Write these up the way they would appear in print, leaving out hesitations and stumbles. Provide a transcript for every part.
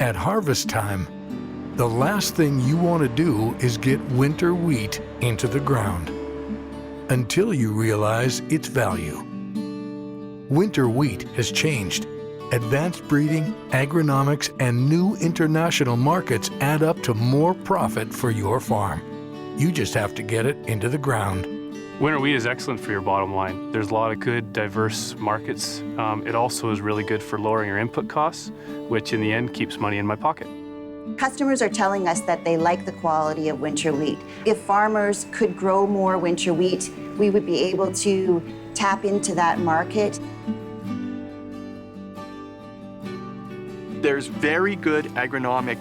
At harvest time, the last thing you want to do is get winter wheat into the ground until you realize its value. Winter wheat has changed. Advanced breeding, agronomics, and new international markets add up to more profit for your farm. You just have to get it into the ground. Winter wheat is excellent for your bottom line. There's a lot of good, diverse markets. It also is really good for lowering your input costs, which in the end keeps money in my pocket. Customers are telling us that they like the quality of winter wheat. If farmers could grow more winter wheat, we would be able to tap into that market. There's very good agronomic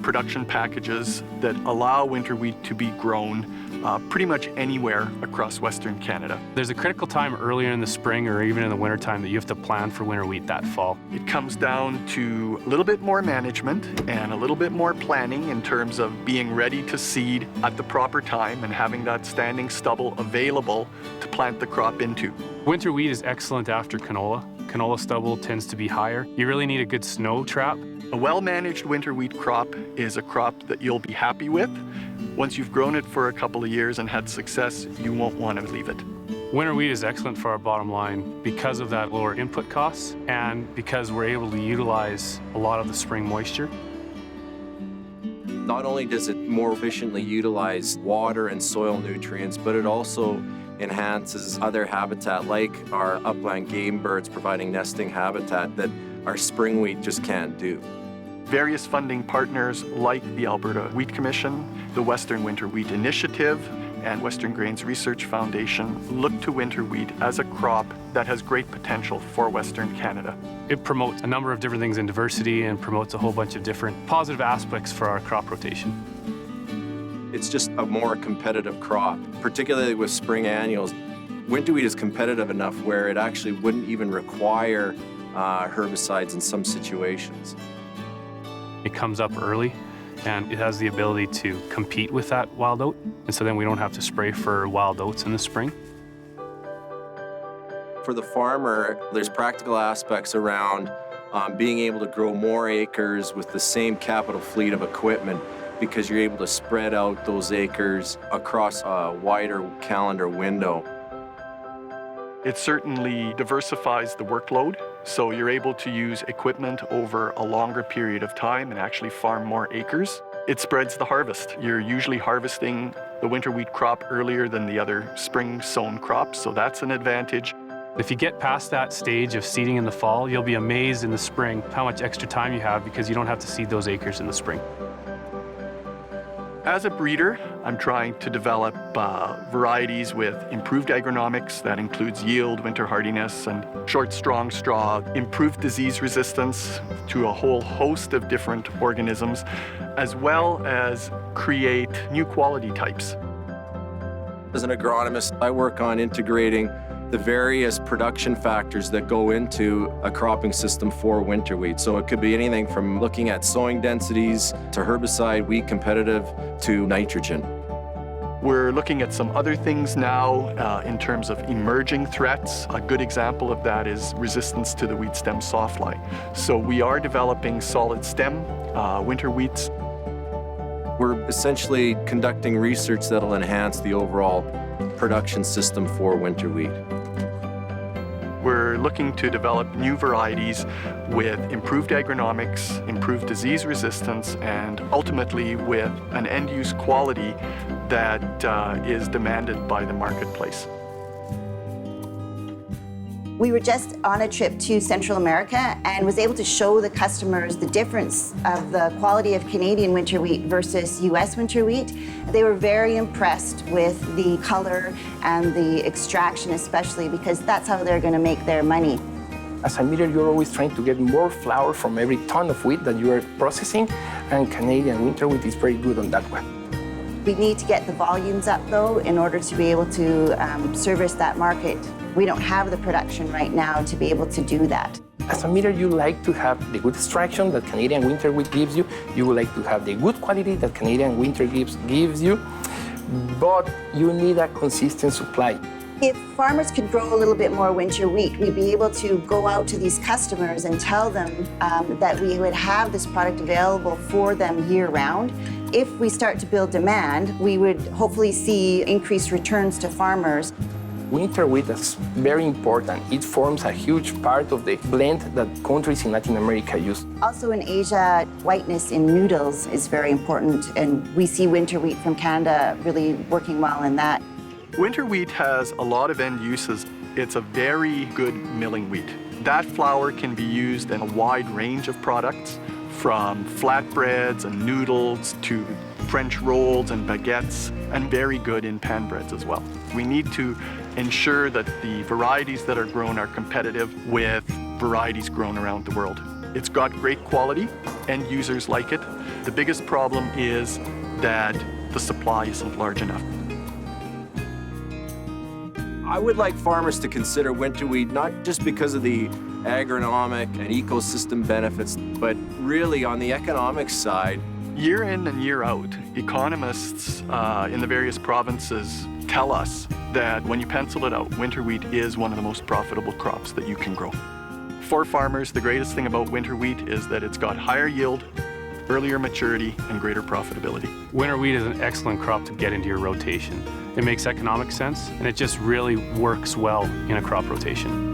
production packages that allow winter wheat to be grown pretty much anywhere across Western Canada. There's a critical time earlier in the spring or even in the wintertime that you have to plan for winter wheat that fall. It comes down to a little bit more management and a little bit more planning in terms of being ready to seed at the proper time and having that standing stubble available to plant the crop into. Winter wheat is excellent after canola. Canola stubble tends to be higher. You really need a good snow trap. A well-managed winter wheat crop is a crop that you'll be happy with. Once you've grown it for a couple of years and had success, you won't want to leave it. Winter wheat is excellent for our bottom line because of that lower input costs and because we're able to utilize a lot of the spring moisture. Not only does it more efficiently utilize water and soil nutrients, but it also enhances other habitat like our upland game birds, providing nesting habitat that our spring wheat just can't do. Various funding partners like the Alberta Wheat Commission, the Western Winter Wheat Initiative, and Western Grains Research Foundation look to winter wheat as a crop that has great potential for Western Canada. It promotes a number of different things in diversity and promotes a whole bunch of different positive aspects for our crop rotation. It's just a more competitive crop, particularly with spring annuals. Winter wheat is competitive enough where it actually wouldn't even require herbicides in some situations. It comes up early and it has the ability to compete with that wild oat, and so then we don't have to spray for wild oats in the spring. For the farmer, there's practical aspects around being able to grow more acres with the same capital fleet of equipment, because you're able to spread out those acres across a wider calendar window. It certainly diversifies the workload, so you're able to use equipment over a longer period of time and actually farm more acres. It spreads the harvest. You're usually harvesting the winter wheat crop earlier than the other spring sown crops, so that's an advantage. If you get past that stage of seeding in the fall, you'll be amazed in the spring how much extra time you have because you don't have to seed those acres in the spring. As a breeder, I'm trying to develop varieties with improved agronomics that includes yield, winter hardiness, and short, strong straw, improved disease resistance to a whole host of different organisms, as well as create new quality types. As an agronomist, I work on integrating the various production factors that go into a cropping system for winter wheat. So it could be anything from looking at sowing densities to herbicide, wheat competitive, to nitrogen. We're looking at some other things now in terms of emerging threats. A good example of that is resistance to the wheat stem sawfly. So we are developing solid stem winter wheats. We're essentially conducting research that'll enhance the overall production system for winter wheat. We're looking to develop new varieties with improved agronomics, improved disease resistance, and ultimately with an end-use quality that is demanded by the marketplace. We were just on a trip to Central America and was able to show the customers the difference of the quality of Canadian winter wheat versus US winter wheat. They were very impressed with the color and the extraction especially, because that's how they're going to make their money. As a milliner, you're always trying to get more flour from every ton of wheat that you are processing, and Canadian winter wheat is very good on that one. We need to get the volumes up, though, in order to be able to service that market. We don't have the production right now to be able to do that. As a milliner, you like to have the good extraction that Canadian winter wheat gives you. You would like to have the good quality that Canadian winter gives you, but you need a consistent supply. If farmers could grow a little bit more winter wheat, we'd be able to go out to these customers and tell them that we would have this product available for them year-round. If we start to build demand, we would hopefully see increased returns to farmers. Winter wheat is very important. It forms a huge part of the blend that countries in Latin America use. Also in Asia, whiteness in noodles is very important, and we see winter wheat from Canada really working well in that. Winter wheat has a lot of end uses. It's a very good milling wheat. That flour can be used in a wide range of products, from flatbreads and noodles to French rolls and baguettes, and very good in pan breads as well. We need to ensure that the varieties that are grown are competitive with varieties grown around the world. It's got great quality, and users like it. The biggest problem is that the supply isn't large enough. I would like farmers to consider winter wheat not just because of the agronomic and ecosystem benefits, but really on the economic side. Year in and year out, economists in the various provinces tell us that when you pencil it out, winter wheat is one of the most profitable crops that you can grow. For farmers, the greatest thing about winter wheat is that it's got higher yield, earlier maturity, and greater profitability. Winter wheat is an excellent crop to get into your rotation. It makes economic sense, and it just really works well in a crop rotation.